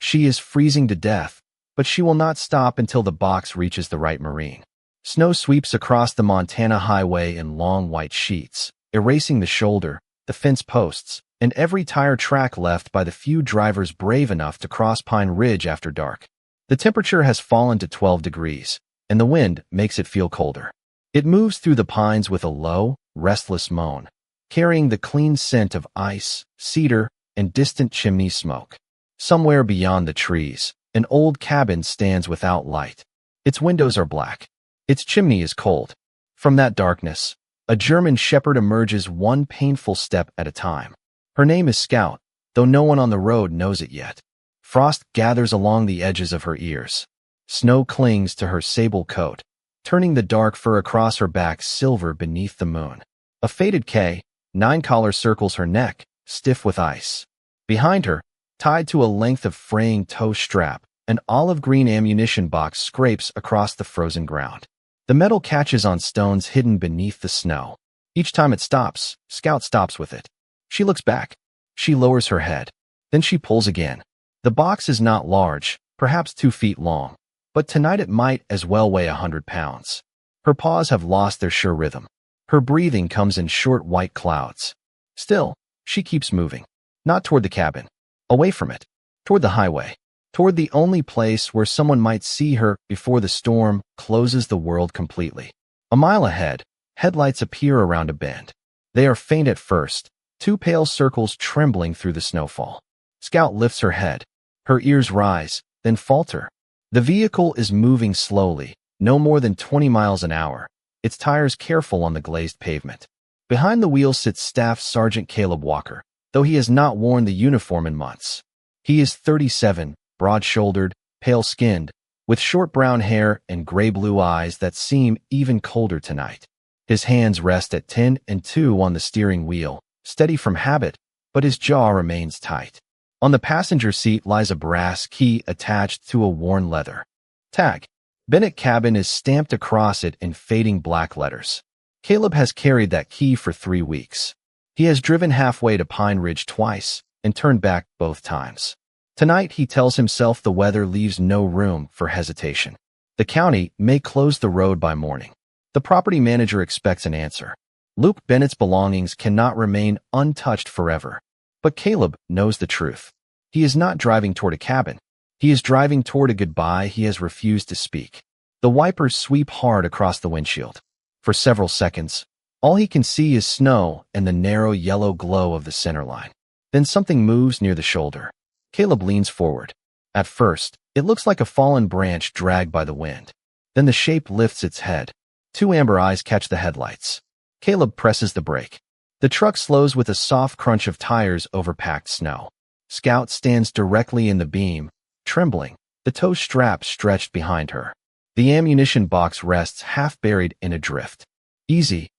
She is freezing to death, but she will not stop until the box reaches the right Marine. Snow sweeps across the Montana highway in long white sheets, erasing the shoulder, the fence posts, and every tire track left by the few drivers brave enough to cross Pine Ridge after dark. The temperature has fallen to 12 degrees, and the wind makes it feel colder. It moves through the pines with a low, restless moan, carrying the clean scent of ice, cedar, and distant chimney smoke. Somewhere beyond the trees, an old cabin stands without light. Its windows are black. Its chimney is cold. From that darkness, a German Shepherd emerges one painful step at a time. Her name is Scout, though no one on the road knows it yet. Frost gathers along the edges of her ears. Snow clings to her sable coat, turning the dark fur across her back silver beneath the moon. A faded K-9 collar circles her neck, stiff with ice. Behind her, tied to a length of fraying tow strap, an olive-green ammunition box scrapes across the frozen ground. The metal catches on stones hidden beneath the snow. Each time it stops, Scout stops with it. She looks back. She lowers her head. Then she pulls again. The box is not large, perhaps 2 feet long, but tonight it might as well weigh 100 pounds. Her paws have lost their sure rhythm. Her breathing comes in short white clouds. Still, she keeps moving. Not toward the cabin. Away from it. Toward the highway. Toward the only place where someone might see her before the storm closes the world completely. A mile ahead, headlights appear around a bend. They are faint at first, 2 pale circles trembling through the snowfall. Scout lifts her head. Her ears rise, then falter. The vehicle is moving slowly, no more than 20 miles an hour, its tires careful on the glazed pavement. Behind the wheel sits Staff Sergeant Caleb Walker, though he has not worn the uniform in months. He is 37, broad-shouldered, pale-skinned, with short brown hair and gray-blue eyes that seem even colder tonight. His hands rest at 10 and 2 on the steering wheel, steady from habit, but his jaw remains tight. On the passenger seat lies a brass key attached to a worn leather tag. Bennett cabin is stamped across it in fading black letters. Caleb has carried that key for 3 weeks. He has driven halfway to Pine Ridge twice and turned back both times. Tonight, he tells himself the weather leaves no room for hesitation. The county may close the road by morning. The property manager expects an answer. Luke Bennett's belongings cannot remain untouched forever. But Caleb knows the truth. He is not driving toward a cabin. He is driving toward a goodbye he has refused to speak. The wipers sweep hard across the windshield. For several seconds, all he can see is snow and the narrow yellow glow of the center line. Then something moves near the shoulder. Caleb leans forward. At first, it looks like a fallen branch dragged by the wind. Then the shape lifts its head. 2 amber eyes catch the headlights. Caleb presses the brake. The truck slows with a soft crunch of tires over packed snow. Scout stands directly in the beam, trembling, the tow strap stretched behind her. The ammunition box rests half buried in a drift. "Easy,"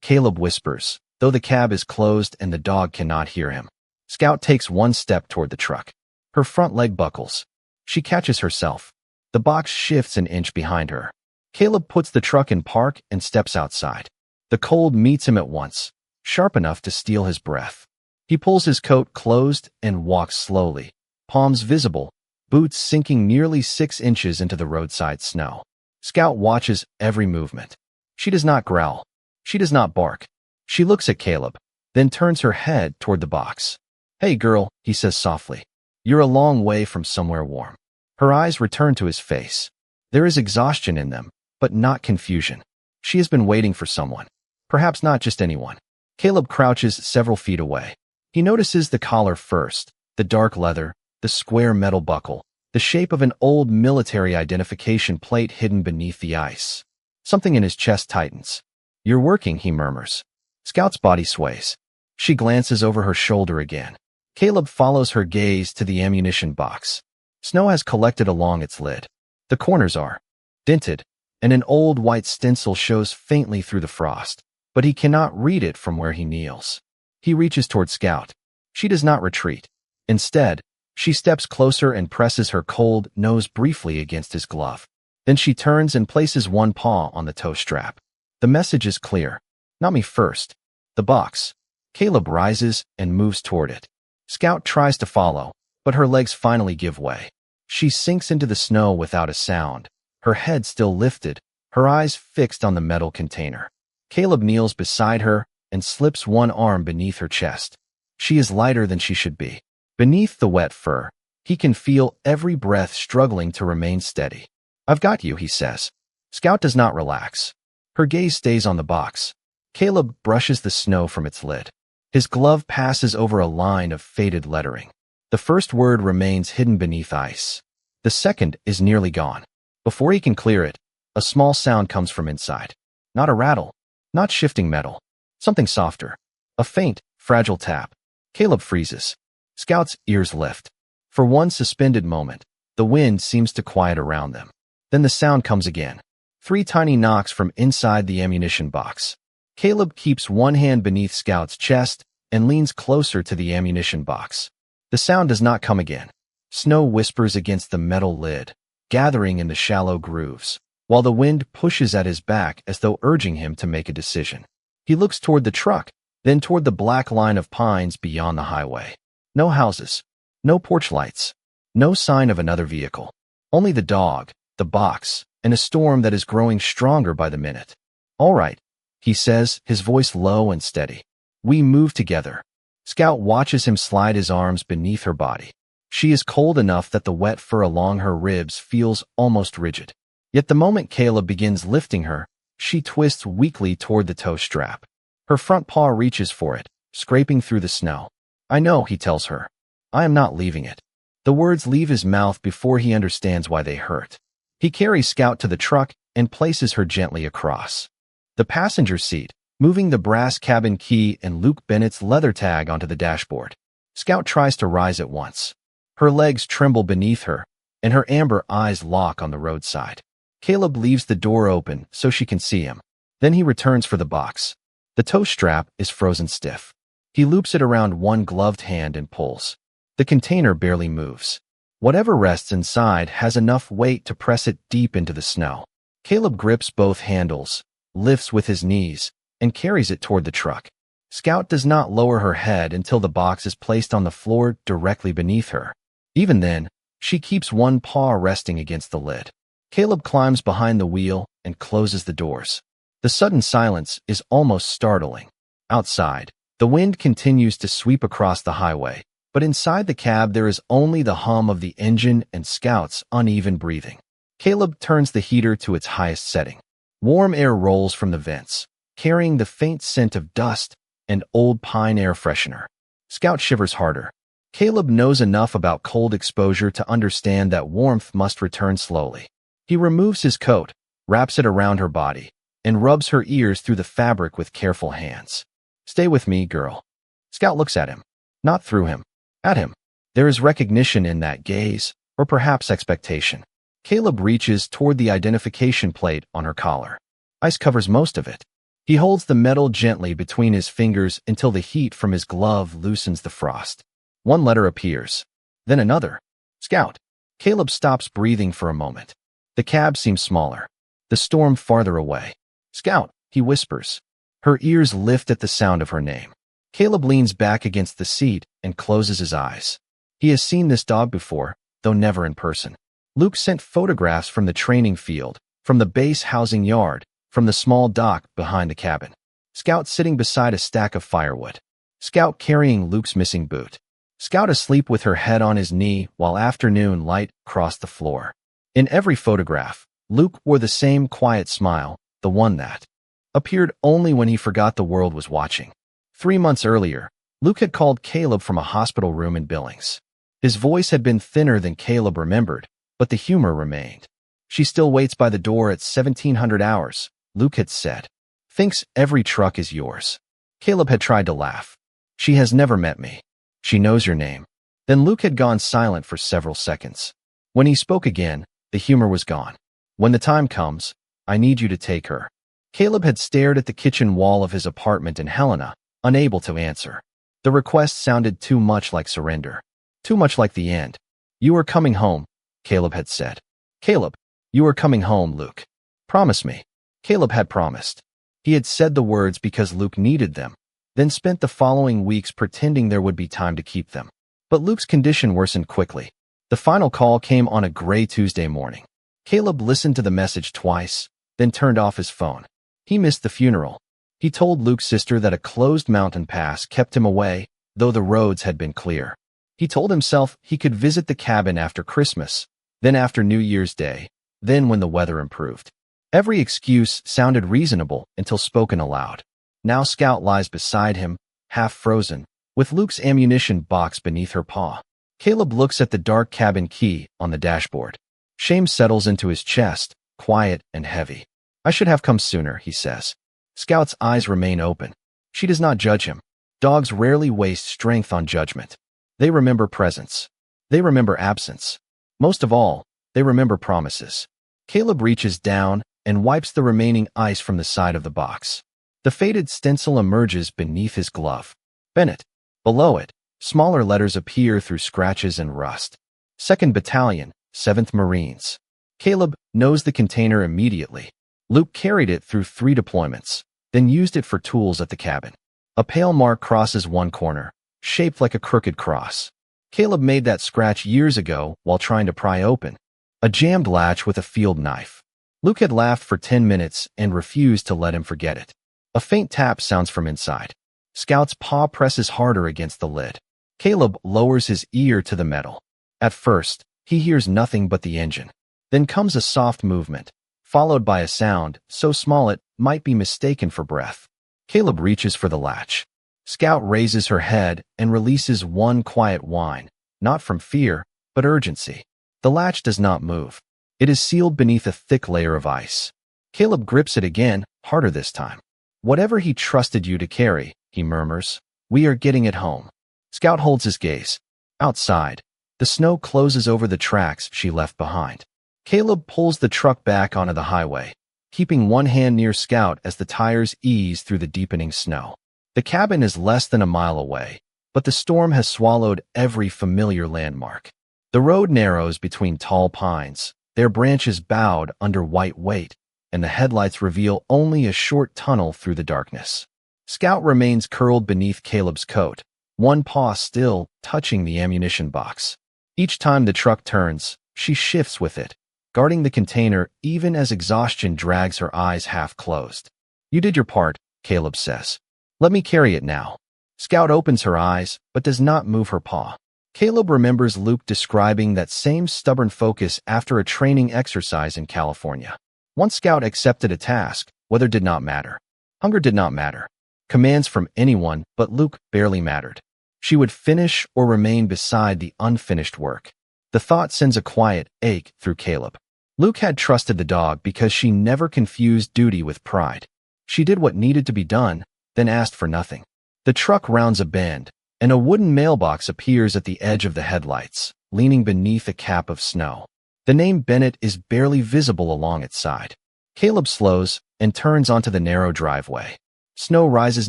Caleb whispers, though the cab is closed and the dog cannot hear him. Scout takes 1 step toward the truck. Her front leg buckles. She catches herself. The box shifts an inch behind her. Caleb puts the truck in park and steps outside. The cold meets him at once, sharp enough to steal his breath. He pulls his coat closed and walks slowly, palms visible, boots sinking nearly 6 inches into the roadside snow. Scout watches every movement. She does not growl. She does not bark. She looks at Caleb, then turns her head toward the box. "Hey, girl," he says softly. "You're a long way from somewhere warm." Her eyes return to his face. There is exhaustion in them, but not confusion. She has been waiting for someone. Perhaps not just anyone. Caleb crouches several feet away. He notices the collar first, the dark leather, the square metal buckle, the shape of an old military identification plate hidden beneath the ice. Something in his chest tightens. "You're working," he murmurs. Scout's body sways. She glances over her shoulder again. Caleb follows her gaze to the ammunition box. Snow has collected along its lid. The corners are dented, and an old white stencil shows faintly through the frost, but he cannot read it from where he kneels. He reaches toward Scout. She does not retreat. Instead, she steps closer and presses her cold nose briefly against his glove. Then she turns and places 1 paw on the tow strap. The message is clear. "Not me first." The box. Caleb rises and moves toward it. Scout tries to follow, but her legs finally give way. She sinks into the snow without a sound, her head still lifted, her eyes fixed on the metal container. Caleb kneels beside her and slips one arm beneath her chest. She is lighter than she should be. Beneath the wet fur, he can feel every breath struggling to remain steady. "I've got you," he says. Scout does not relax. Her gaze stays on the box. Caleb brushes the snow from its lid. His glove passes over a line of faded lettering. The first word remains hidden beneath ice. The second is nearly gone. Before he can clear it, a small sound comes from inside. Not a rattle, not shifting metal. Something softer. A faint, fragile tap. Caleb freezes. Scout's ears lift. For one suspended moment, the wind seems to quiet around them. Then the sound comes again. 3 tiny knocks from inside the ammunition box. Caleb keeps one hand beneath Scout's chest and leans closer to the ammunition box. The sound does not come again. Snow whispers against the metal lid, gathering in the shallow grooves, while the wind pushes at his back as though urging him to make a decision. He looks toward the truck, then toward the black line of pines beyond the highway. No houses, no porch lights, no sign of another vehicle. Only the dog, the box, and a storm that is growing stronger by the minute. "All right," he says, his voice low and steady. "We move together." Scout watches him slide his arms beneath her body. She is cold enough that the wet fur along her ribs feels almost rigid. Yet the moment Caleb begins lifting her, she twists weakly toward the toe strap. Her front paw reaches for it, scraping through the snow. "I know," he tells her. "I am not leaving it." The words leave his mouth before he understands why they hurt. He carries Scout to the truck and places her gently across the passenger seat, moving the brass cabin key and Luke Bennett's leather tag onto the dashboard. Scout tries to rise at once. Her legs tremble beneath her, and her amber eyes lock on the roadside. Caleb leaves the door open so she can see him. Then he returns for the box. The toe strap is frozen stiff. He loops it around one gloved hand and pulls. The container barely moves. Whatever rests inside has enough weight to press it deep into the snow. Caleb grips both handles, lifts with his knees, and carries it toward the truck. Scout does not lower her head until the box is placed on the floor directly beneath her. Even then, she keeps one paw resting against the lid. Caleb climbs behind the wheel and closes the doors. The sudden silence is almost startling. Outside, the wind continues to sweep across the highway, but inside the cab there is only the hum of the engine and Scout's uneven breathing. Caleb turns the heater to its highest setting. Warm air rolls from the vents, carrying the faint scent of dust and old pine air freshener. Scout shivers harder. Caleb knows enough about cold exposure to understand that warmth must return slowly. He removes his coat, wraps it around her body, and rubs her ears through the fabric with careful hands. "Stay with me, girl." Scout looks at him. Not through him. At him. There is recognition in that gaze, or perhaps expectation. Caleb reaches toward the identification plate on her collar. Ice covers most of it. He holds the metal gently between his fingers until the heat from his glove loosens the frost. One letter appears. Then another. Scout. Caleb stops breathing for a moment. The cab seems smaller. The storm farther away. "Scout," he whispers. Her ears lift at the sound of her name. Caleb leans back against the seat and closes his eyes. He has seen this dog before, though never in person. Luke sent photographs from the training field, from the base housing yard, from the small dock behind the cabin. Scout sitting beside a stack of firewood. Scout carrying Luke's missing boot. Scout asleep with her head on his knee while afternoon light crossed the floor. In every photograph, Luke wore the same quiet smile, the one that appeared only when he forgot the world was watching. 3 months earlier, Luke had called Caleb from a hospital room in Billings. His voice had been thinner than Caleb remembered, but the humor remained. "She still waits by the door at 1700 hours, Luke had said. "Thinks every truck is yours." Caleb had tried to laugh. "She has never met me. She knows your name." Then Luke had gone silent for several seconds. When he spoke again, the humor was gone. "When the time comes, I need you to take her." Caleb had stared at the kitchen wall of his apartment in Helena, unable to answer. The request sounded too much like surrender. Too much like the end. "You are coming home," Caleb had said. "Caleb, you are coming home, Luke. Promise me." Caleb had promised. He had said the words because Luke needed them, then spent the following weeks pretending there would be time to keep them. But Luke's condition worsened quickly. The final call came on a gray Tuesday morning. Caleb listened to the message twice, then turned off his phone. He missed the funeral. He told Luke's sister that a closed mountain pass kept him away, though the roads had been clear. He told himself he could visit the cabin after Christmas, then after New Year's Day, then when the weather improved. Every excuse sounded reasonable until spoken aloud. Now Scout lies beside him, half frozen, with Luke's ammunition box beneath her paw. Caleb looks at the dark cabin key on the dashboard. Shame settles into his chest, quiet and heavy. I should have come sooner, he says. Scout's eyes remain open. She does not judge him. Dogs rarely waste strength on judgment. They remember presence. They remember absence. Most of all, they remember promises. Caleb reaches down and wipes the remaining ice from the side of the box. The faded stencil emerges beneath his glove. Bennett. Below it, smaller letters appear through scratches and rust. 2nd Battalion, 7th Marines. Caleb knows the container immediately. Luke carried it through 3 deployments, then used it for tools at the cabin. A pale mark crosses one corner, shaped like a crooked cross. Caleb made that scratch years ago while trying to pry open a jammed latch with a field knife. Luke had laughed for 10 minutes and refused to let him forget it. A faint tap sounds from inside. Scout's paw presses harder against the lid. Caleb lowers his ear to the metal. At first, he hears nothing but the engine. Then comes a soft movement, followed by a sound so small it might be mistaken for breath. Caleb reaches for the latch. Scout raises her head and releases one quiet whine, not from fear, but urgency. The latch does not move. It is sealed beneath a thick layer of ice. Caleb grips it again, harder this time. Whatever he trusted you to carry, he murmurs. We are getting it home. Scout holds his gaze. Outside, the snow closes over the tracks she left behind. Caleb pulls the truck back onto the highway, keeping one hand near Scout as the tires ease through the deepening snow. The cabin is less than a mile away, but the storm has swallowed every familiar landmark. The road narrows between tall pines, their branches bowed under white weight, and the headlights reveal only a short tunnel through the darkness. Scout remains curled beneath Caleb's coat, one paw still touching the ammunition box. Each time the truck turns, she shifts with it, guarding the container even as exhaustion drags her eyes half closed. You did your part, Caleb says. Let me carry it now. Scout opens her eyes, but does not move her paw. Caleb remembers Luke describing that same stubborn focus after a training exercise in California. Once Scout accepted a task, weather did not matter. Hunger did not matter. Commands from anyone but Luke barely mattered. She would finish or remain beside the unfinished work. The thought sends a quiet ache through Caleb. Luke had trusted the dog because she never confused duty with pride. She did what needed to be done, then asked for nothing. The truck rounds a bend, and a wooden mailbox appears at the edge of the headlights, leaning beneath a cap of snow. The name Bennett is barely visible along its side. Caleb slows and turns onto the narrow driveway. Snow rises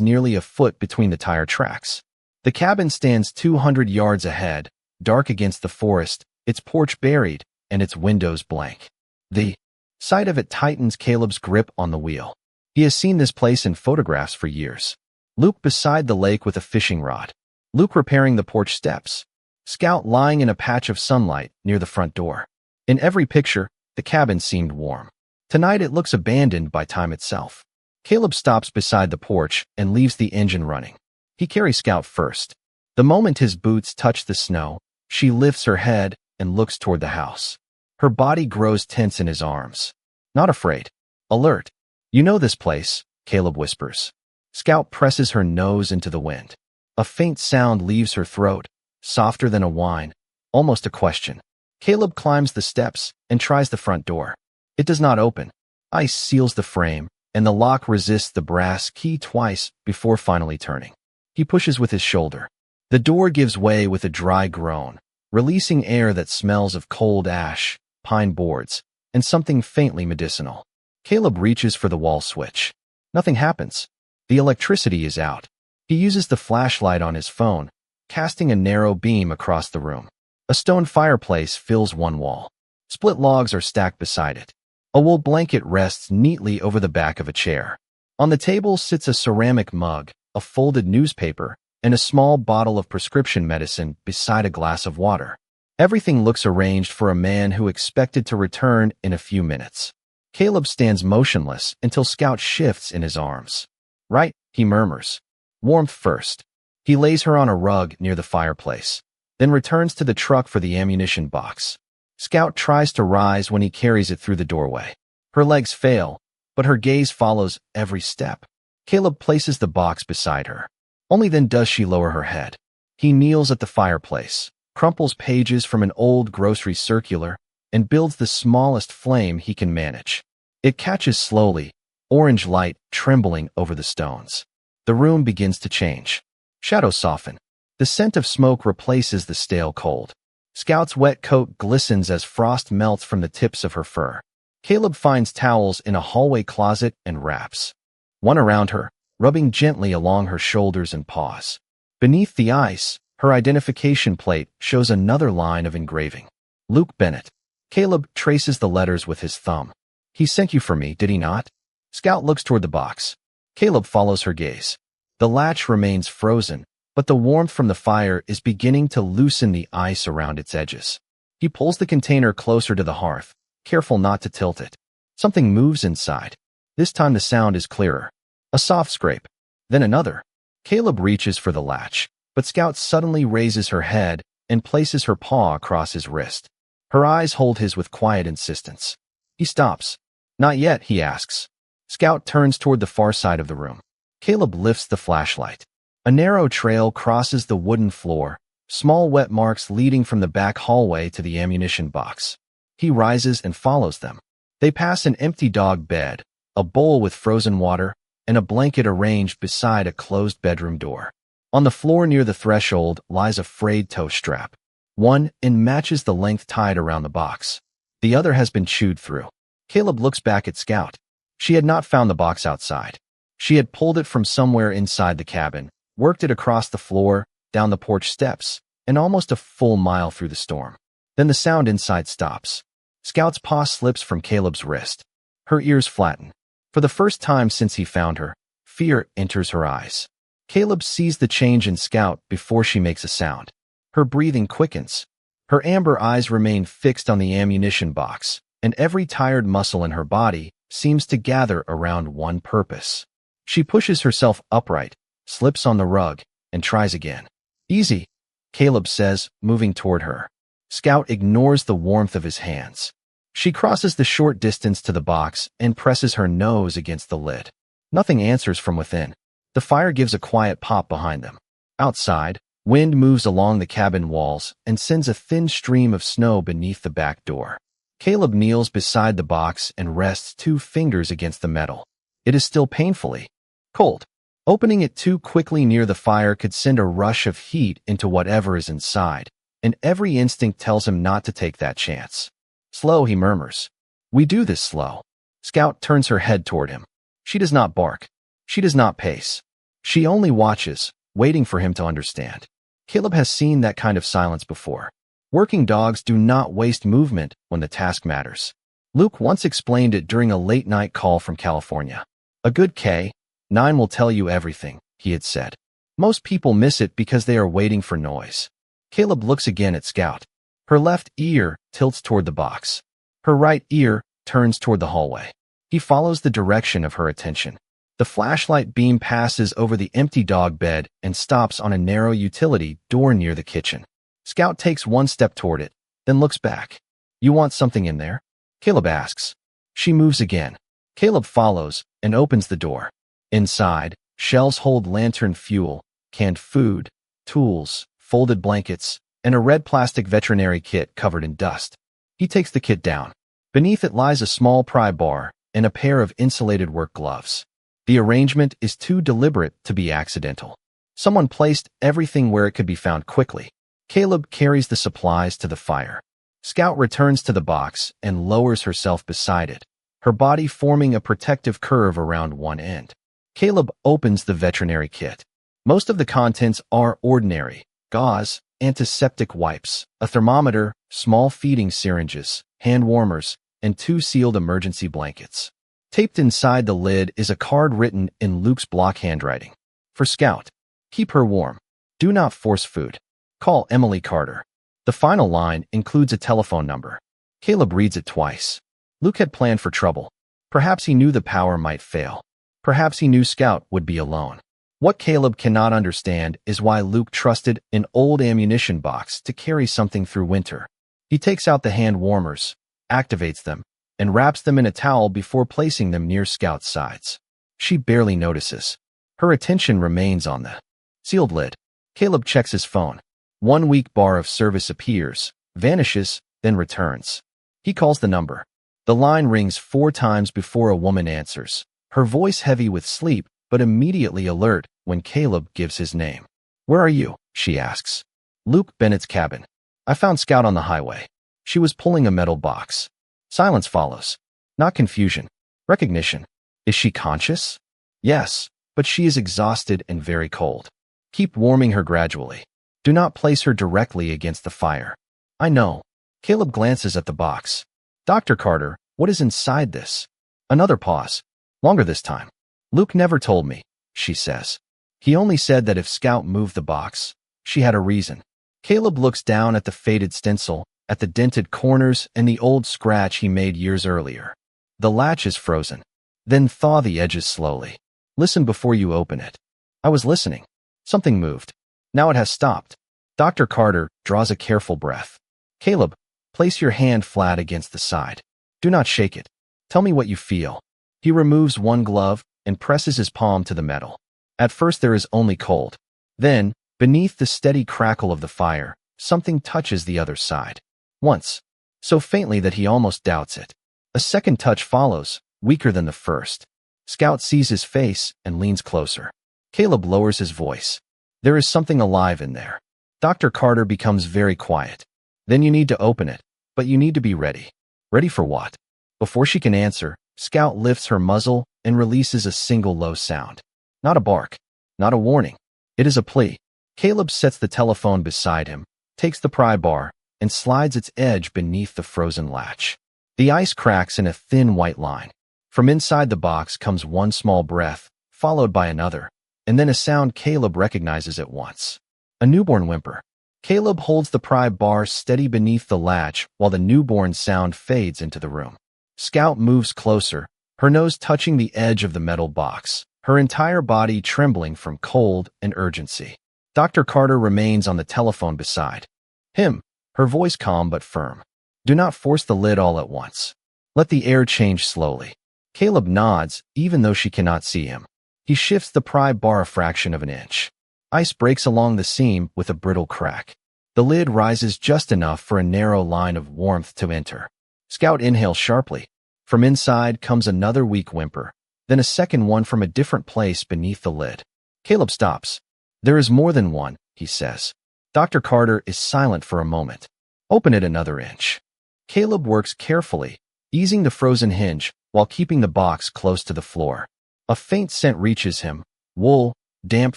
nearly a foot between the tire tracks. The cabin stands 200 yards ahead, dark against the forest, its porch buried, and its windows blank. The sight of it tightens Caleb's grip on the wheel. He has seen this place in photographs for years. Luke beside the lake with a fishing rod. Luke repairing the porch steps. Scout lying in a patch of sunlight near the front door. In every picture, the cabin seemed warm. Tonight it looks abandoned by time itself. Caleb stops beside the porch and leaves the engine running. He carries Scout first. The moment his boots touch the snow, she lifts her head and looks toward the house. Her body grows tense in his arms. Not afraid. Alert. You know this place, Caleb whispers. Scout presses her nose into the wind. A faint sound leaves her throat, softer than a whine, almost a question. Caleb climbs the steps and tries the front door. It does not open. Ice seals the frame, and the lock resists the brass key twice before finally turning. He pushes with his shoulder. The door gives way with a dry groan, releasing air that smells of cold ash, pine boards, and something faintly medicinal. Caleb reaches for the wall switch. Nothing happens. The electricity is out. He uses the flashlight on his phone, casting a narrow beam across the room. A stone fireplace fills one wall. Split logs are stacked beside it. A wool blanket rests neatly over the back of a chair. On the table sits a ceramic mug, a folded newspaper, and a small bottle of prescription medicine beside a glass of water. Everything looks arranged for a man who expected to return in a few minutes. Caleb stands motionless until Scout shifts in his arms. Right, he murmurs. Warmth first. He lays her on a rug near the fireplace, then returns to the truck for the ammunition box. Scout tries to rise when he carries it through the doorway. Her legs fail, but her gaze follows every step. Caleb places the box beside her. Only then does she lower her head. He kneels at the fireplace, crumples pages from an old grocery circular, and builds the smallest flame he can manage. It catches slowly, orange light trembling over the stones. The room begins to change. Shadows soften. The scent of smoke replaces the stale cold. Scout's wet coat glistens as frost melts from the tips of her fur. Caleb finds towels in a hallway closet and wraps one around her, rubbing gently along her shoulders and paws. Beneath the ice, her identification plate shows another line of engraving. Luke Bennett. Caleb traces the letters with his thumb. He sent you for me, did he not? Scout looks toward the box. Caleb follows her gaze. The latch remains frozen, but the warmth from the fire is beginning to loosen the ice around its edges. He pulls the container closer to the hearth, careful not to tilt it. Something moves inside. This time the sound is clearer. A soft scrape. Then another. Caleb reaches for the latch, but Scout suddenly raises her head and places her paw across his wrist. Her eyes hold his with quiet insistence. He stops. Not yet, he asks. Scout turns toward the far side of the room. Caleb lifts the flashlight. A narrow trail crosses the wooden floor, small wet marks leading from the back hallway to the ammunition box. He rises and follows them. They pass an empty dog bed, a bowl with frozen water, and a blanket arranged beside a closed bedroom door. On the floor near the threshold lies a frayed toe strap. One end matches the length tied around the box. The other has been chewed through. Caleb looks back at Scout. She had not found the box outside. She had pulled it from somewhere inside the cabin, worked it across the floor, down the porch steps, and almost a full mile through the storm. Then the sound inside stops. Scout's paw slips from Caleb's wrist. Her ears flatten. For the first time since he found her, fear enters her eyes. Caleb sees the change in Scout before she makes a sound. Her breathing quickens. Her amber eyes remain fixed on the ammunition box, and every tired muscle in her body seems to gather around one purpose. She pushes herself upright, slips on the rug, and tries again. Easy, Caleb says, moving toward her. Scout ignores the warmth of his hands. She crosses the short distance to the box and presses her nose against the lid. Nothing answers from within. The fire gives a quiet pop behind them. Outside, wind moves along the cabin walls and sends a thin stream of snow beneath the back door. Caleb kneels beside the box and rests 2 fingers against the metal. It is still painfully cold. Opening it too quickly near the fire could send a rush of heat into whatever is inside, and every instinct tells him not to take that chance. Slow, he murmurs. We do this slow. Scout turns her head toward him. She does not bark. She does not pace. She only watches, waiting for him to understand. Caleb has seen that kind of silence before. Working dogs do not waste movement when the task matters. Luke once explained it during a late-night call from California. A good K-9 will tell you everything, he had said. Most people miss it because they are waiting for noise. Caleb looks again at Scout. Her left ear tilts toward the box. Her right ear turns toward the hallway. He follows the direction of her attention. The flashlight beam passes over the empty dog bed and stops on a narrow utility door near the kitchen. Scout takes 1 step toward it, then looks back. You want something in there? Caleb asks. She moves again. Caleb follows and opens the door. Inside, shelves hold lantern fuel, canned food, tools, folded blankets, and a red plastic veterinary kit covered in dust. He takes the kit down. Beneath it lies a small pry bar and a pair of insulated work gloves. The arrangement is too deliberate to be accidental. Someone placed everything where it could be found quickly. Caleb carries the supplies to the fire. Scout returns to the box and lowers herself beside it, her body forming a protective curve around one end. Caleb opens the veterinary kit. Most of the contents are ordinary: gauze, antiseptic wipes, a thermometer, small feeding syringes, hand warmers, and 2 sealed emergency blankets. Taped inside the lid is a card written in Luke's block handwriting. For Scout. Keep her warm. Do not force food. Call Emily Carter. The final line includes a telephone number. Caleb reads it twice. Luke had planned for trouble. Perhaps he knew the power might fail. Perhaps he knew Scout would be alone. What Caleb cannot understand is why Luke trusted an old ammunition box to carry something through winter. He takes out the hand warmers, activates them, and wraps them in a towel before placing them near Scout's sides. She barely notices. Her attention remains on the sealed lid. Caleb checks his phone. 1 week bar of service appears, vanishes, then returns. He calls the number. The line rings 4 times before a woman answers, her voice heavy with sleep, but immediately alert when Caleb gives his name. "Where are you?" she asks. "Luke Bennett's cabin. I found Scout on the highway." She was pulling a metal box. Silence follows. Not confusion. Recognition. Is she conscious? Yes, but she is exhausted and very cold. Keep warming her gradually. Do not place her directly against the fire. "I know." Caleb glances at the box. "Dr. Carter, what is inside this?" Another pause. Longer this time. "Luke never told me," she says. "He only said that if Scout moved the box, she had a reason." Caleb looks down at the faded stencil, at the dented corners and the old scratch he made years earlier. The latch is frozen. Then thaw the edges slowly. "Listen before you open it." I was listening. Something moved. Now it has stopped. Dr. Carter draws a careful breath. "Caleb, place your hand flat against the side. Do not shake it. Tell me what you feel." He removes one glove and presses his palm to the metal. At first there is only cold. Then, beneath the steady crackle of the fire, something touches the other side. Once, so faintly that he almost doubts it. A second touch follows, weaker than the first. Scout sees his face and leans closer. Caleb lowers his voice. "There is something alive in there." Dr. Carter becomes very quiet. "Then you need to open it, but you need to be ready." "Ready for what?" Before she can answer, Scout lifts her muzzle and releases a single low sound. Not a bark, not a warning. It is a plea. Caleb sets the telephone beside him, takes the pry bar, and slides its edge beneath the frozen latch. The ice cracks in a thin white line. From inside the box comes one small breath, followed by another, and then a sound Caleb recognizes at once. A newborn whimper. Caleb holds the pry bar steady beneath the latch while the newborn sound fades into the room. Scout moves closer, her nose touching the edge of the metal box, her entire body trembling from cold and urgency. Dr. Carter remains on the telephone beside him, her voice calm but firm. "Do not force the lid all at once. Let the air change slowly." Caleb nods, even though she cannot see him. He shifts the pry bar a fraction of an inch. Ice breaks along the seam with a brittle crack. The lid rises just enough for a narrow line of warmth to enter. Scout inhales sharply. From inside comes another weak whimper, then a second one from a different place beneath the lid. Caleb stops. "There is more than one," he says. Dr. Carter is silent for a moment. "Open it another inch." Caleb works carefully, easing the frozen hinge while keeping the box close to the floor. A faint scent reaches him, wool, damp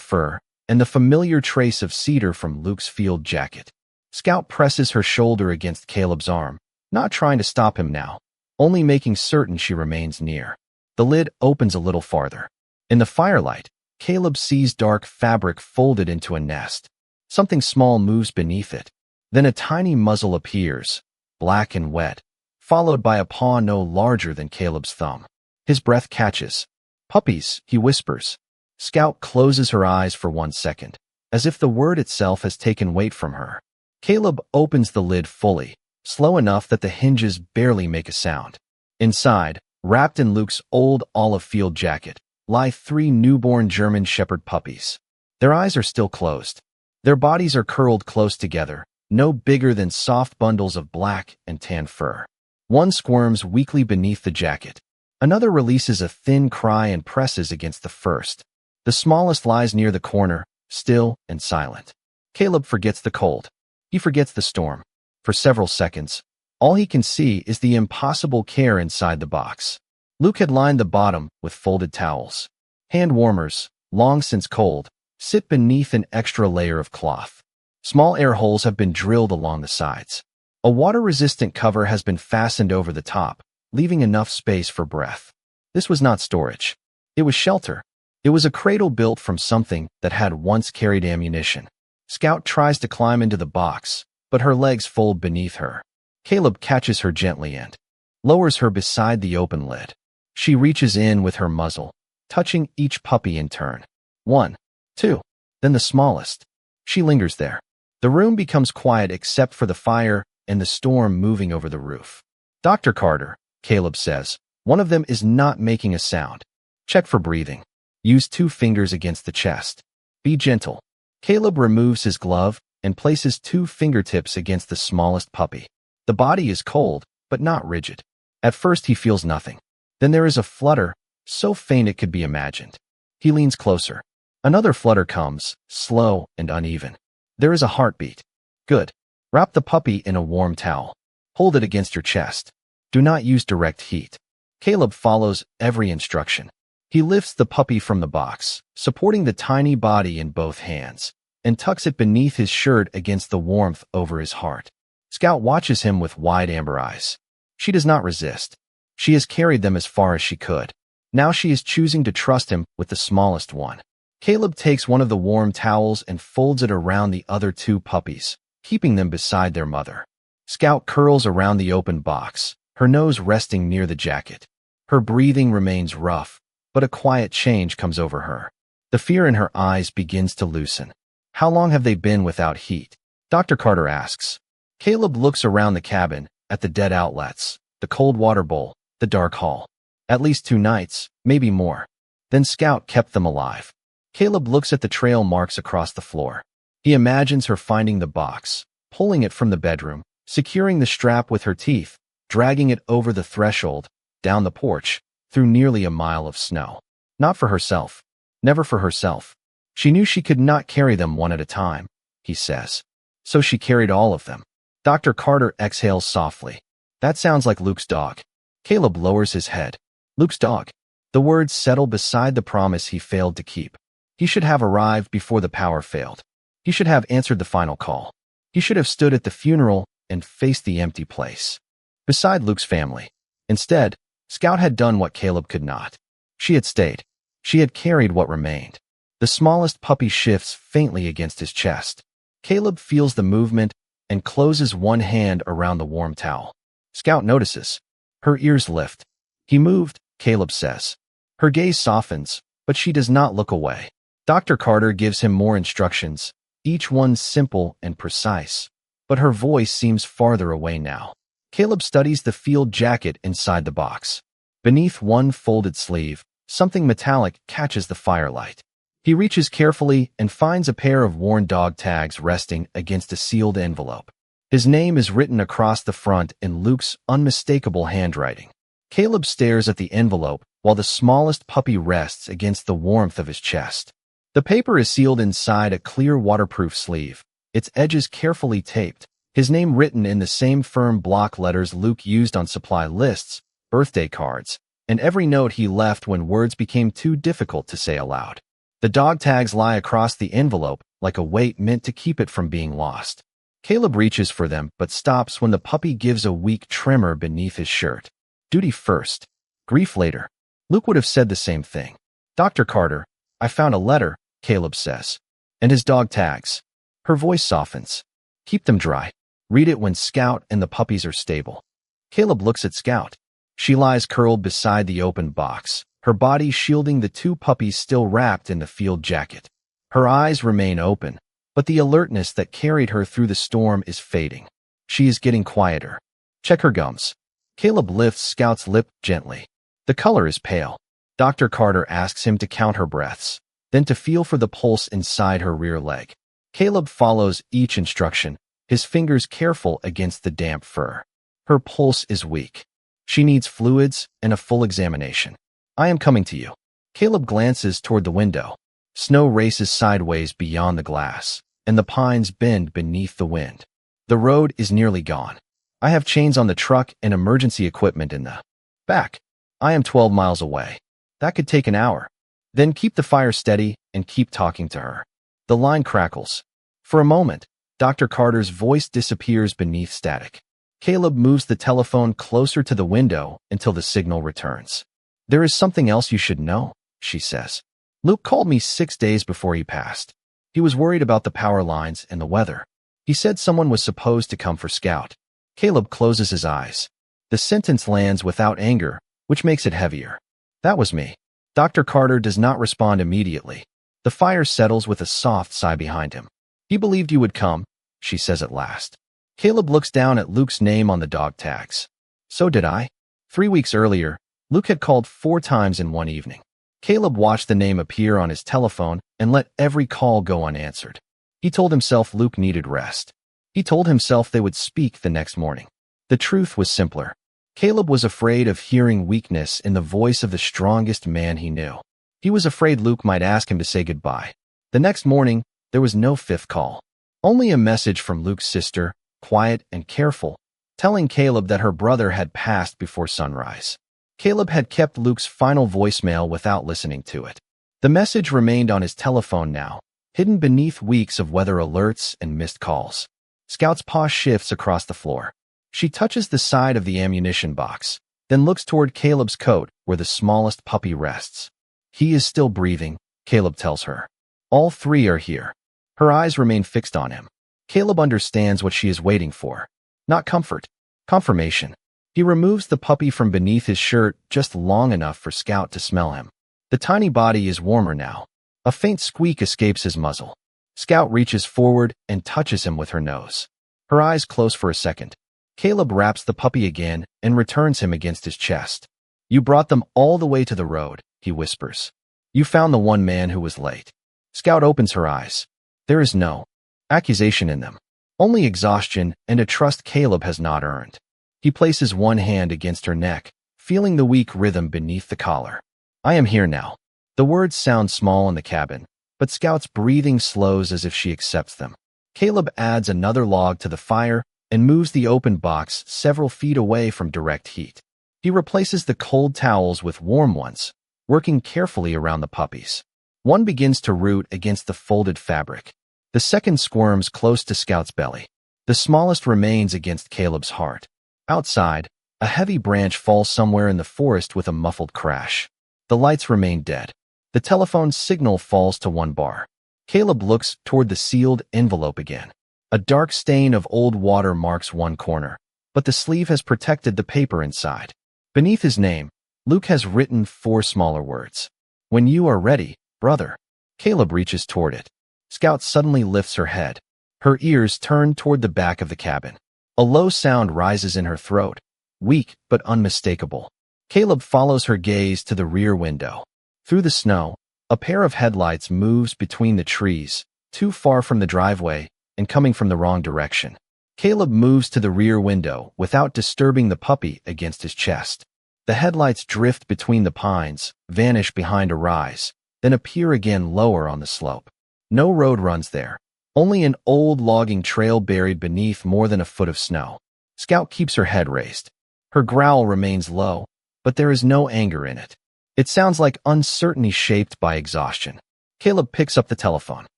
fur, and the familiar trace of cedar from Luke's field jacket. Scout presses her shoulder against Caleb's arm, not trying to stop him now, only making certain she remains near. The lid opens a little farther. In the firelight, Caleb sees dark fabric folded into a nest. Something small moves beneath it. Then a tiny muzzle appears, black and wet, followed by a paw no larger than Caleb's thumb. His breath catches. "Puppies," he whispers. Scout closes her eyes for 1 second, as if the word itself has taken weight from her. Caleb opens the lid fully, slow enough that the hinges barely make a sound. Inside, wrapped in Luke's old olive field jacket, lie 3 newborn German Shepherd puppies. Their eyes are still closed. Their bodies are curled close together, no bigger than soft bundles of black and tan fur. One squirms weakly beneath the jacket. Another releases a thin cry and presses against the first. The smallest lies near the corner, still and silent. Caleb forgets the cold. He forgets the storm. For several seconds, all he can see is the impossible care inside the box. Luke had lined the bottom with folded towels. Hand warmers, long since cold, sit beneath an extra layer of cloth. Small air holes have been drilled along the sides. A water-resistant cover has been fastened over the top, leaving enough space for breath. This was not storage. It was shelter. It was a cradle built from something that had once carried ammunition. Scout tries to climb into the box, but her legs fold beneath her. Caleb catches her gently and lowers her beside the open lid. She reaches in with her muzzle, touching each puppy in turn. 1, 2, then the smallest. She lingers there. The room becomes quiet except for the fire and the storm moving over the roof. "Dr. Carter," Caleb says, "one of them is not making a sound. Check for breathing. Use 2 fingers against the chest. Be gentle." Caleb removes his glove and places 2 fingertips against the smallest puppy. The body is cold, but not rigid. At first he feels nothing. Then there is a flutter, so faint it could be imagined. He leans closer. Another flutter comes, slow and uneven. There is a heartbeat. "Good. Wrap the puppy in a warm towel. Hold it against your chest. Do not use direct heat." Caleb follows every instruction. He lifts the puppy from the box, supporting the tiny body in both hands, and tucks it beneath his shirt against the warmth over his heart. Scout watches him with wide amber eyes. She does not resist. She has carried them as far as she could. Now she is choosing to trust him with the smallest one. Caleb takes one of the warm towels and folds it around the other 2 puppies, keeping them beside their mother. Scout curls around the open box, her nose resting near the jacket. Her breathing remains rough, but a quiet change comes over her. The fear in her eyes begins to loosen. "How long have they been without heat?" Dr. Carter asks. Caleb looks around the cabin, at the dead outlets, the cold water bowl, the dark hall. "At least 2 nights, maybe more. Then Scout kept them alive." Caleb looks at the trail marks across the floor. He imagines her finding the box, pulling it from the bedroom, securing the strap with her teeth, dragging it over the threshold, down the porch, through nearly a mile of snow. Not for herself. Never for herself. She knew she could not carry them one at a time, he says. So she carried all of them. Dr. Carter exhales softly. "That sounds like Luke's dog." Caleb lowers his head. "Luke's dog." The words settle beside the promise he failed to keep. He should have arrived before the power failed. He should have answered the final call. He should have stood at the funeral and faced the empty place, beside Luke's family. Instead, Scout had done what Caleb could not. She had stayed. She had carried what remained. The smallest puppy shifts faintly against his chest. Caleb feels the movement and closes one hand around the warm towel. Scout notices. Her ears lift. "He moved," Caleb says. Her gaze softens, but she does not look away. Dr. Carter gives him more instructions, each one simple and precise, but her voice seems farther away now. Caleb studies the field jacket inside the box. Beneath one folded sleeve, something metallic catches the firelight. He reaches carefully and finds a pair of worn dog tags resting against a sealed envelope. His name is written across the front in Luke's unmistakable handwriting. Caleb stares at the envelope while the smallest puppy rests against the warmth of his chest. The paper is sealed inside a clear waterproof sleeve, its edges carefully taped, his name written in the same firm block letters Luke used on supply lists, birthday cards, and every note he left when words became too difficult to say aloud. The dog tags lie across the envelope like a weight meant to keep it from being lost. Caleb reaches for them but stops when the puppy gives a weak tremor beneath his shirt. Duty first, grief later. Luke would have said the same thing. "Dr. Carter, I found a letter," Caleb says. "And his dog tags." Her voice softens. "Keep them dry. Read it when Scout and the puppies are stable." Caleb looks at Scout. She lies curled beside the open box, her body shielding the 2 puppies still wrapped in the field jacket. Her eyes remain open, but the alertness that carried her through the storm is fading. She is getting quieter. "Check her gums." Caleb lifts Scout's lip gently. The color is pale. Dr. Carter asks him to count her breaths, then to feel for the pulse inside her rear leg. Caleb follows each instruction, his fingers careful against the damp fur. Her pulse is weak. She needs fluids and a full examination. "I am coming to you." Caleb glances toward the window. Snow races sideways beyond the glass, and the pines bend beneath the wind. The road is nearly gone. "I have chains on the truck and emergency equipment in the back. I am 12 miles away. That could take an hour. Then keep the fire steady and keep talking to her." The line crackles. For a moment, Dr. Carter's voice disappears beneath static. Caleb moves the telephone closer to the window until the signal returns. "There is something else you should know," she says. "Luke called me 6 days before he passed. He was worried about the power lines and the weather. He said someone was supposed to come for Scout. Caleb closes his eyes. The sentence lands without anger, which makes it heavier. That was me. Dr. Carter does not respond immediately. The fire settles with a soft sigh behind him. He believed you would come, she says at last. Caleb looks down at Luke's name on the dog tags. So did I. 3 weeks earlier, Luke had called 4 times in one evening. Caleb watched the name appear on his telephone and let every call go unanswered. He told himself Luke needed rest. He told himself they would speak the next morning. The truth was simpler. Caleb was afraid of hearing weakness in the voice of the strongest man he knew. He was afraid Luke might ask him to say goodbye. The next morning, there was no 5th call. Only a message from Luke's sister, quiet and careful, telling Caleb that her brother had passed before sunrise. Caleb had kept Luke's final voicemail without listening to it. The message remained on his telephone now, hidden beneath weeks of weather alerts and missed calls. Scout's paw shifts across the floor. She touches the side of the ammunition box, then looks toward Caleb's coat where the smallest puppy rests. He is still breathing, Caleb tells her. All 3 are here. Her eyes remain fixed on him. Caleb understands what she is waiting for. Not comfort, confirmation. He removes the puppy from beneath his shirt just long enough for Scout to smell him. The tiny body is warmer now. A faint squeak escapes his muzzle. Scout reaches forward and touches him with her nose. Her eyes close for a second. Caleb wraps the puppy again and returns him against his chest. You brought them all the way to the road, he whispers. You found the one man who was late. Scout opens her eyes. There is no accusation in them. Only exhaustion and a trust Caleb has not earned. He places one hand against her neck, feeling the weak rhythm beneath the collar. I am here now. The words sound small in the cabin, but Scout's breathing slows as if she accepts them. Caleb adds another log to the fire and moves the open box several feet away from direct heat. He replaces the cold towels with warm ones, working carefully around the puppies. One begins to root against the folded fabric. The second squirms close to Scout's belly. The smallest remains against Caleb's heart. Outside, a heavy branch falls somewhere in the forest with a muffled crash. The lights remain dead. The telephone signal falls to 1 bar. Caleb looks toward the sealed envelope again. A dark stain of old water marks one corner, but the sleeve has protected the paper inside. Beneath his name, Luke has written 4 smaller words. When you are ready, brother. Caleb reaches toward it. Scout suddenly lifts her head. Her ears turn toward the back of the cabin. A low sound rises in her throat, weak but unmistakable. Caleb follows her gaze to the rear window. Through the snow, a pair of headlights moves between the trees, too far from the driveway and coming from the wrong direction. Caleb moves to the rear window without disturbing the puppy against his chest. The headlights drift between the pines, vanish behind a rise, then appear again lower on the slope. No road runs there. Only an old logging trail buried beneath more than a foot of snow. Scout keeps her head raised. Her growl remains low, but there is no anger in it. It sounds like uncertainty shaped by exhaustion. Caleb picks up the telephone.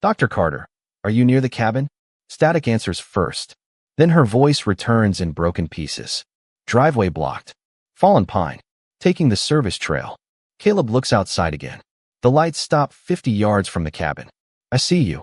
Dr. Carter, are you near the cabin? Static answers first. Then her voice returns in broken pieces. Driveway blocked. Fallen pine. Taking the service trail. Caleb looks outside again. The lights stop 50 yards from the cabin. I see you.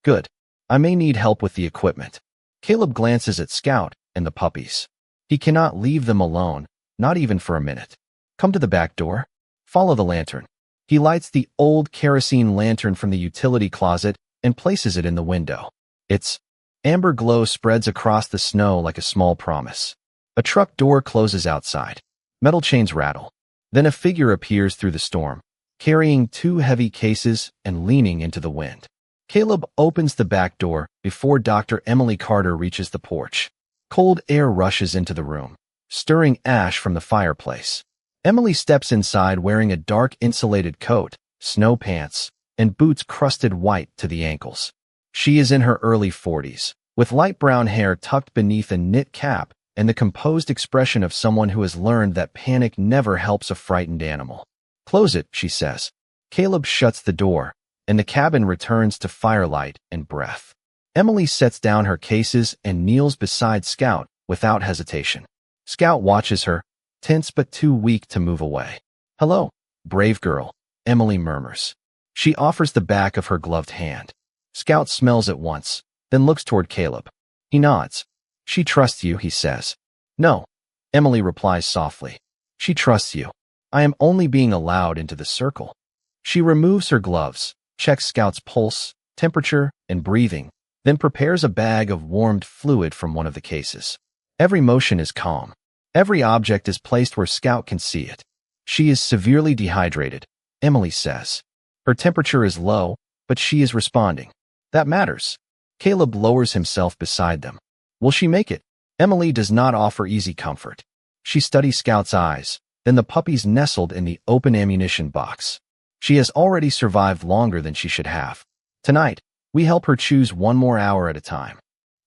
Good. I may need help with the equipment. Caleb glances at Scout and the puppies. He cannot leave them alone, not even for a minute. Come to the back door. Follow the lantern. He lights the old kerosene lantern from the utility closet and places it in the window. Its amber glow spreads across the snow like a small promise. A truck door closes outside. Metal chains rattle. Then a figure appears through the storm, carrying 2 heavy cases and leaning into the wind. Caleb opens the back door before Dr. Emily Carter reaches the porch. Cold air rushes into the room, stirring ash from the fireplace. Emily steps inside wearing a dark insulated coat, snow pants, and boots crusted white to the ankles. She is in her early 40s, with light brown hair tucked beneath a knit cap and the composed expression of someone who has learned that panic never helps a frightened animal. Close it, she says. Caleb shuts the door, and the cabin returns to firelight and breath. Emily sets down her cases and kneels beside Scout without hesitation. Scout watches her, tense but too weak to move away. Hello, brave girl, Emily murmurs. She offers the back of her gloved hand. Scout smells it once, then looks toward Caleb. He nods. She trusts you, he says. No, Emily replies softly. She trusts you. I am only being allowed into the circle. She removes her gloves, checks Scout's pulse, temperature, and breathing, then prepares a bag of warmed fluid from one of the cases. Every motion is calm. Every object is placed where Scout can see it. She is severely dehydrated, Emily says. Her temperature is low, but she is responding. That matters. Caleb lowers himself beside them. Will she make it? Emily does not offer easy comfort. She studies Scout's eyes, then the puppies nestled in the open ammunition box. She has already survived longer than she should have. Tonight, we help her choose 1 more hour at a time.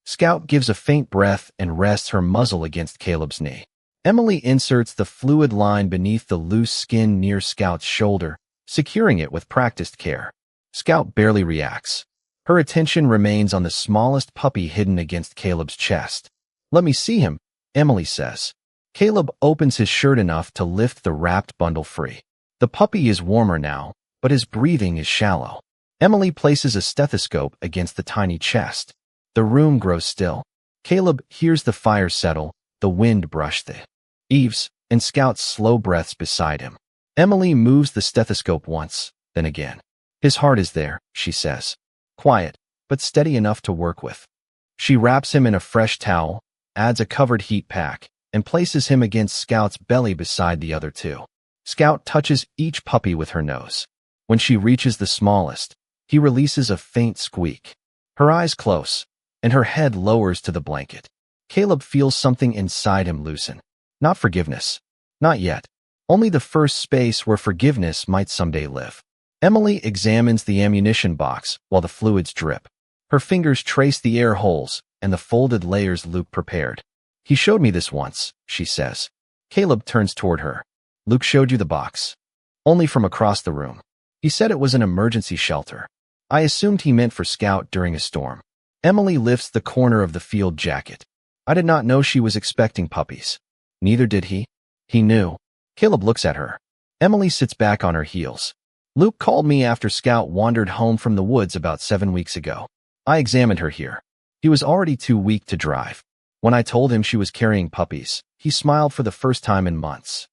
Scout gives a faint breath and rests her muzzle against Caleb's knee. Emily inserts the fluid line beneath the loose skin near Scout's shoulder, securing it with practiced care. Scout barely reacts. Her attention remains on the smallest puppy hidden against Caleb's chest. Let me see him, Emily says. Caleb opens his shirt enough to lift the wrapped bundle free. The puppy is warmer now, but his breathing is shallow. Emily places a stethoscope against the tiny chest. The room grows still. Caleb hears the fire settle, the wind brush the eaves, and Scout's slow breaths beside him. Emily moves the stethoscope once, then again. His heart is there, she says. Quiet, but steady enough to work with. She wraps him in a fresh towel, adds a covered heat pack, and places him against Scout's belly beside the other 2. Scout touches each puppy with her nose. When she reaches the smallest, he releases a faint squeak. Her eyes close, and her head lowers to the blanket. Caleb feels something inside him loosen. Not forgiveness. Not yet. Only the first space where forgiveness might someday live. Emily examines the ammunition box while the fluids drip. Her fingers trace the air holes and the folded layers Luke prepared. He showed me this once, she says. Caleb turns toward her. Luke showed you the box. Only from across the room. He said it was an emergency shelter. I assumed he meant for Scout during a storm. Emily lifts the corner of the field jacket. I did not know she was expecting puppies. Neither did he. He knew. Caleb looks at her. Emily sits back on her heels. Luke called me after Scout wandered home from the woods about 7 weeks ago. I examined her here. He was already too weak to drive. When I told him she was carrying puppies, he smiled for the first time in months.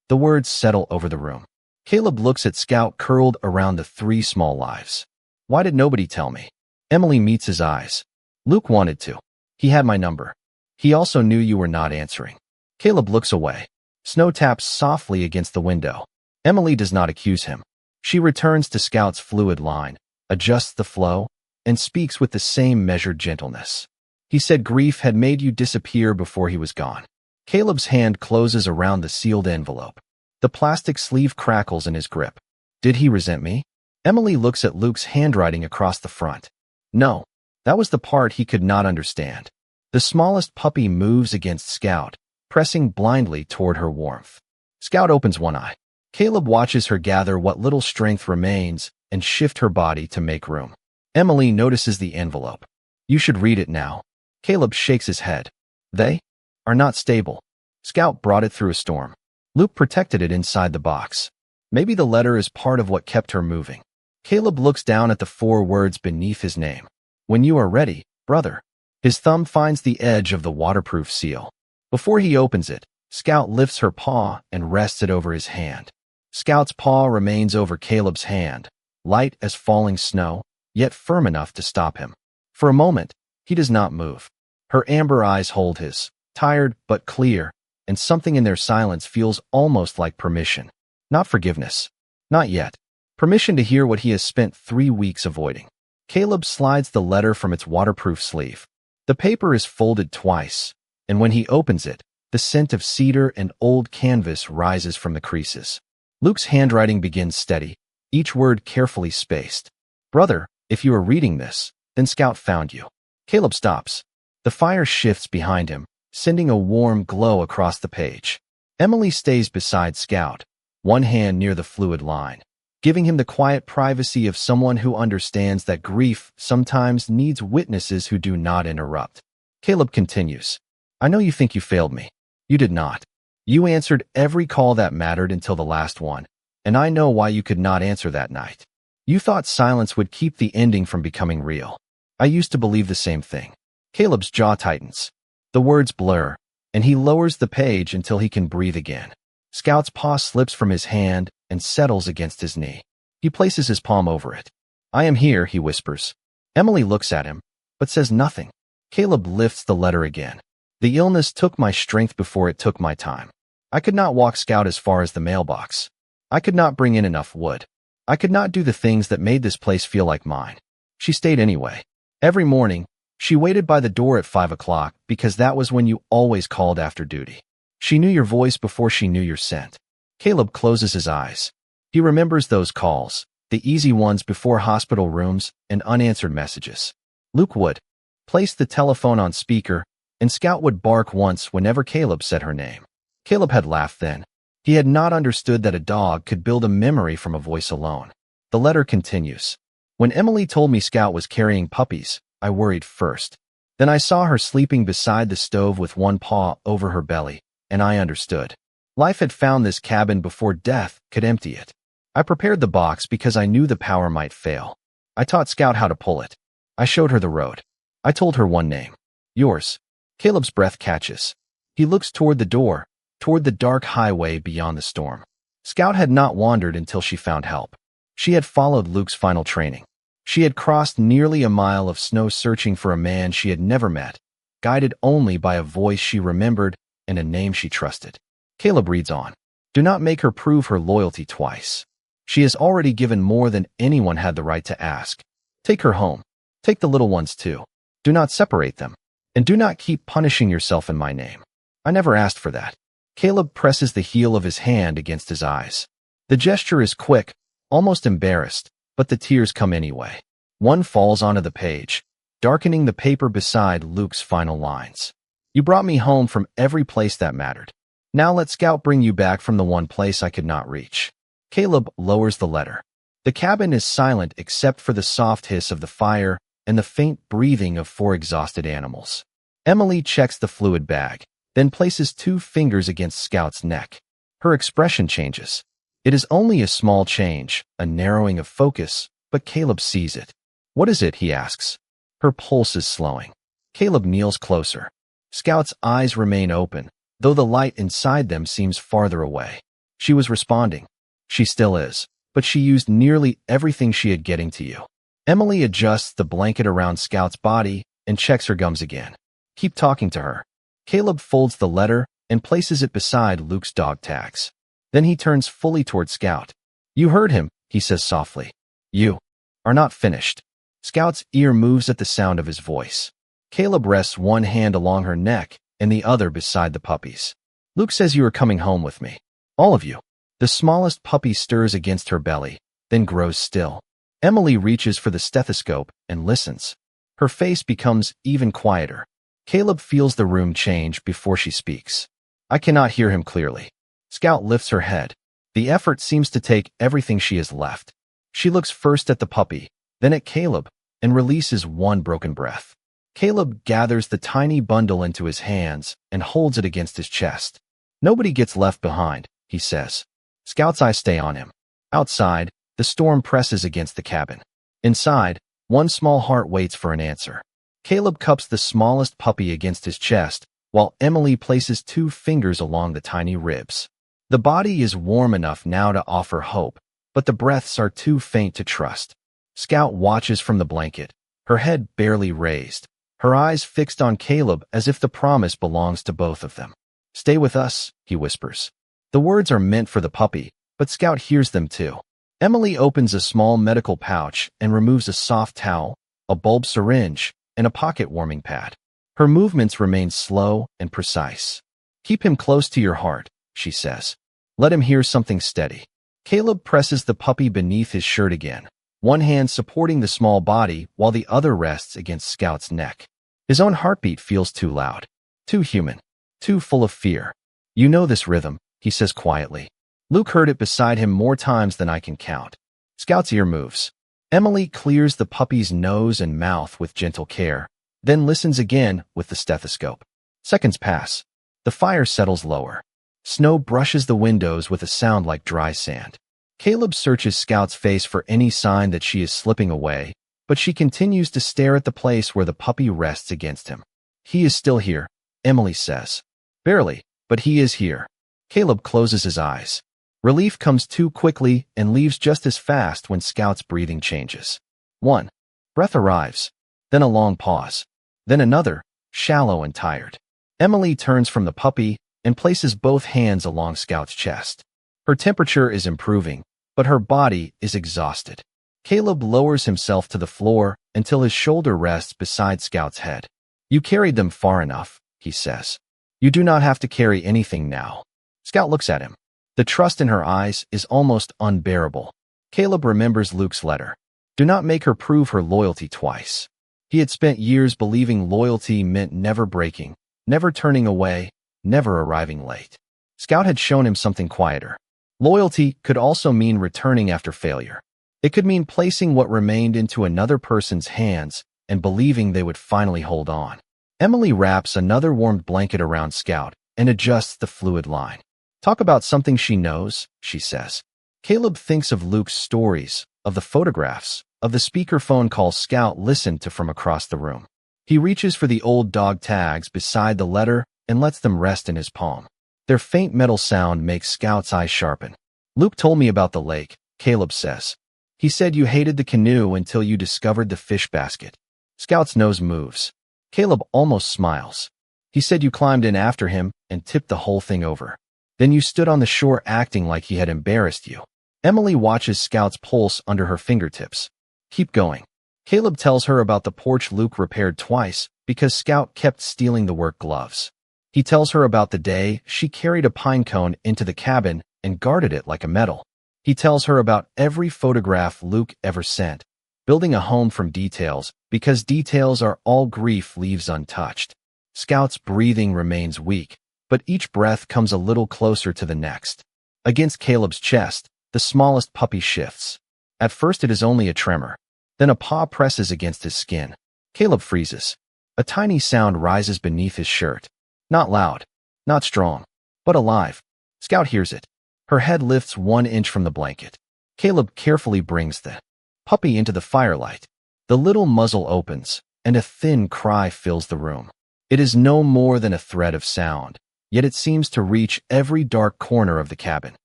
The words settle over the room. Caleb looks at Scout curled around the 3 small lives. Why did nobody tell me? Emily meets his eyes. Luke wanted to. He had my number. He also knew you were not answering. Caleb looks away. Snow taps softly against the window. Emily does not accuse him. She returns to Scout's fluid line, adjusts the flow, and speaks with the same measured gentleness. He said grief had made you disappear before he was gone. Caleb's hand closes around the sealed envelope. The plastic sleeve crackles in his grip. Did he resent me? Emily looks at Luke's handwriting across the front. No, that was the part he could not understand. The smallest puppy moves against Scout, pressing blindly toward her warmth. Scout opens one eye. Caleb watches her gather what little strength remains and shift her body to make room. Emily notices the envelope. You should read it now. Caleb shakes his head. They are not stable. Scout brought it through a storm. Luke protected it inside the box. Maybe the letter is part of what kept her moving. Caleb looks down at the 4 words beneath his name. When you are ready, brother. His thumb finds the edge of the waterproof seal. Before he opens it, Scout lifts her paw and rests it over his hand. Scout's paw remains over Caleb's hand, light as falling snow, yet firm enough to stop him. For a moment, he does not move. Her amber eyes hold his, tired but clear, and something in their silence feels almost like permission. Not forgiveness. Not yet. Permission to hear what he has spent 3 weeks avoiding. Caleb slides the letter from its waterproof sleeve. The paper is folded twice, and when he opens it, the scent of cedar and old canvas rises from the creases. Luke's handwriting begins steady, each word carefully spaced. Brother, if you are reading this, then Scout found you. Caleb stops. The fire shifts behind him, sending a warm glow across the page. Emily stays beside Scout, one hand near the fluid line, giving him the quiet privacy of someone who understands that grief sometimes needs witnesses who do not interrupt. Caleb continues. I know you think you failed me. You did not. You answered every call that mattered until the last one, and I know why you could not answer that night. You thought silence would keep the ending from becoming real. I used to believe the same thing. Caleb's jaw tightens. The words blur, and he lowers the page until he can breathe again. Scout's paw slips from his hand and settles against his knee. He places his palm over it. I am here, he whispers. Emily looks at him, but says nothing. Caleb lifts the letter again. The illness took my strength before it took my time. I could not walk Scout as far as the mailbox. I could not bring in enough wood. I could not do the things that made this place feel like mine. She stayed anyway. Every morning, she waited by the door at 5 o'clock because that was when you always called after duty. She knew your voice before she knew your scent. Caleb closes his eyes. He remembers those calls, the easy ones before hospital rooms and unanswered messages. Luke would place the telephone on speaker, and Scout would bark once whenever Caleb said her name. Caleb had laughed then. He had not understood that a dog could build a memory from a voice alone. The letter continues. When Emily told me Scout was carrying puppies, I worried first. Then I saw her sleeping beside the stove with one paw over her belly, and I understood. Life had found this cabin before death could empty it. I prepared the box because I knew the power might fail. I taught Scout how to pull it. I showed her the road. I told her one name. Yours. Caleb's breath catches. He looks toward the door, toward the dark highway beyond the storm. Scout had not wandered until she found help. She had followed Luke's final training. She had crossed nearly a mile of snow searching for a man she had never met, guided only by a voice she remembered and a name she trusted. Caleb reads on. Do not make her prove her loyalty twice. She has already given more than anyone had the right to ask. Take her home. Take the little ones too. Do not separate them. And do not keep punishing yourself in my name. I never asked for that. Caleb presses the heel of his hand against his eyes. The gesture is quick, almost embarrassed, but the tears come anyway. One falls onto the page, darkening the paper beside Luke's final lines. You brought me home from every place that mattered. Now let Scout bring you back from the one place I could not reach. Caleb lowers the letter. The cabin is silent except for the soft hiss of the fire and the faint breathing of 4 exhausted animals. Emily checks the fluid bag, then places 2 fingers against Scout's neck. Her expression changes. It is only a small change, a narrowing of focus, but Caleb sees it. What is it, he asks. Her pulse is slowing. Caleb kneels closer. Scout's eyes remain open, though the light inside them seems farther away. She was responding. She still is, but she used nearly everything she had getting to you. Emily adjusts the blanket around Scout's body and checks her gums again. Keep talking to her. Caleb folds the letter and places it beside Luke's dog tags. Then he turns fully toward Scout. You heard him, he says softly. You are not finished. Scout's ear moves at the sound of his voice. Caleb rests one hand along her neck and the other beside the puppies. Luke says you are coming home with me. All of you. The smallest puppy stirs against her belly, then grows still. Emily reaches for the stethoscope and listens. Her face becomes even quieter. Caleb feels the room change before she speaks. I cannot hear him clearly. Scout lifts her head. The effort seems to take everything she has left. She looks first at the puppy, then at Caleb, and releases one broken breath. Caleb gathers the tiny bundle into his hands and holds it against his chest. Nobody gets left behind, he says. Scout's eyes stay on him. Outside, the storm presses against the cabin. Inside, one small heart waits for an answer. Caleb cups the smallest puppy against his chest, while Emily places 2 fingers along the tiny ribs. The body is warm enough now to offer hope, but the breaths are too faint to trust. Scout watches from the blanket, her head barely raised, her eyes fixed on Caleb as if the promise belongs to both of them. Stay with us, he whispers. The words are meant for the puppy, but Scout hears them too. Emily opens a small medical pouch and removes a soft towel, a bulb syringe, and a pocket warming pad. Her movements remain slow and precise. Keep him close to your heart, she says. Let him hear something steady. Caleb presses the puppy beneath his shirt again, one hand supporting the small body while the other rests against Scout's neck. His own heartbeat feels too loud, too human, too full of fear. You know this rhythm, he says quietly. Luke heard it beside him more times than I can count. Scout's ear moves. Emily clears the puppy's nose and mouth with gentle care, then listens again with the stethoscope. Seconds pass. The fire settles lower. Snow brushes the windows with a sound like dry sand. Caleb searches Scout's face for any sign that she is slipping away, but she continues to stare at the place where the puppy rests against him. He is still here, Emily says. Barely, but he is here. Caleb closes his eyes. Relief comes too quickly and leaves just as fast when Scout's breathing changes. One breath arrives, then a long pause, then another, shallow and tired. Emily turns from the puppy and places both hands along Scout's chest. Her temperature is improving, but her body is exhausted. Caleb lowers himself to the floor until his shoulder rests beside Scout's head. You carried them far enough, he says. You do not have to carry anything now. Scout looks at him. The trust in her eyes is almost unbearable. Caleb remembers Luke's letter. Do not make her prove her loyalty twice. He had spent years believing loyalty meant never breaking, never turning away, never arriving late. Scout had shown him something quieter. Loyalty could also mean returning after failure. It could mean placing what remained into another person's hands and believing they would finally hold on. Emily wraps another warmed blanket around Scout and adjusts the fluid line. Talk about something she knows, she says. Caleb thinks of Luke's stories, of the photographs, of the speakerphone call Scout listened to from across the room. He reaches for the old dog tags beside the letter and lets them rest in his palm. Their faint metal sound makes Scout's eyes sharpen. Luke told me about the lake, Caleb says. He said you hated the canoe until you discovered the fish basket. Scout's nose moves. Caleb almost smiles. He said you climbed in after him and tipped the whole thing over. Then you stood on the shore acting like he had embarrassed you. Emily watches Scout's pulse under her fingertips. Keep going. Caleb tells her about the porch Luke repaired twice because Scout kept stealing the work gloves. He tells her about the day she carried a pine cone into the cabin and guarded it like a medal. He tells her about every photograph Luke ever sent, building a home from details because details are all grief leaves untouched. Scout's breathing remains weak, but each breath comes a little closer to the next. Against Caleb's chest, the smallest puppy shifts. At first it is only a tremor. Then a paw presses against his skin. Caleb freezes. A tiny sound rises beneath his shirt. Not loud, not strong, but alive. Scout hears it. Her head lifts 1 inch from the blanket. Caleb carefully brings the puppy into the firelight. The little muzzle opens, and a thin cry fills the room. It is no more than a thread of sound, yet it seems to reach every dark corner of the cabin.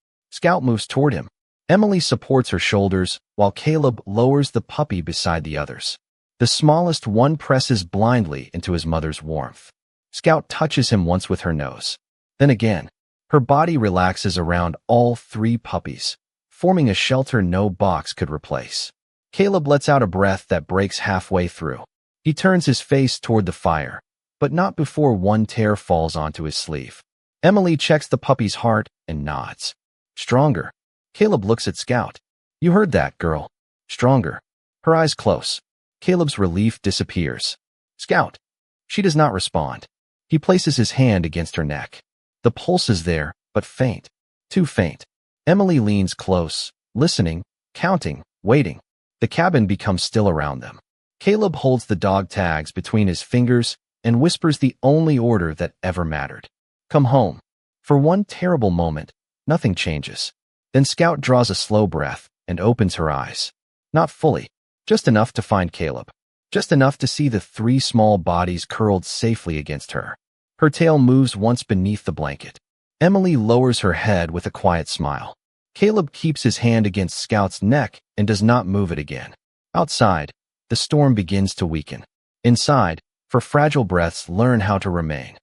Scout moves toward him. Emily supports her shoulders, while Caleb lowers the puppy beside the others. The smallest one presses blindly into his mother's warmth. Scout touches him once with her nose. Then again, her body relaxes around all 3 puppies, forming a shelter no box could replace. Caleb lets out a breath that breaks halfway through. He turns his face toward the fire, but not before one tear falls onto his sleeve. Emily checks the puppy's heart and nods. Stronger. Caleb looks at Scout. You heard that, girl. Stronger. Her eyes close. Caleb's relief disappears. Scout. She does not respond. He places his hand against her neck. The pulse is there, but faint. Too faint. Emily leans close, listening, counting, waiting. The cabin becomes still around them. Caleb holds the dog tags between his fingers and whispers the only order that ever mattered. Come home. For one terrible moment, nothing changes. Then Scout draws a slow breath and opens her eyes. Not fully, just enough to find Caleb. Just enough to see the 3 small bodies curled safely against her. Her tail moves once beneath the blanket. Emily lowers her head with a quiet smile. Caleb keeps his hand against Scout's neck and does not move it again. Outside, the storm begins to weaken. Inside, for fragile breaths learn how to remain.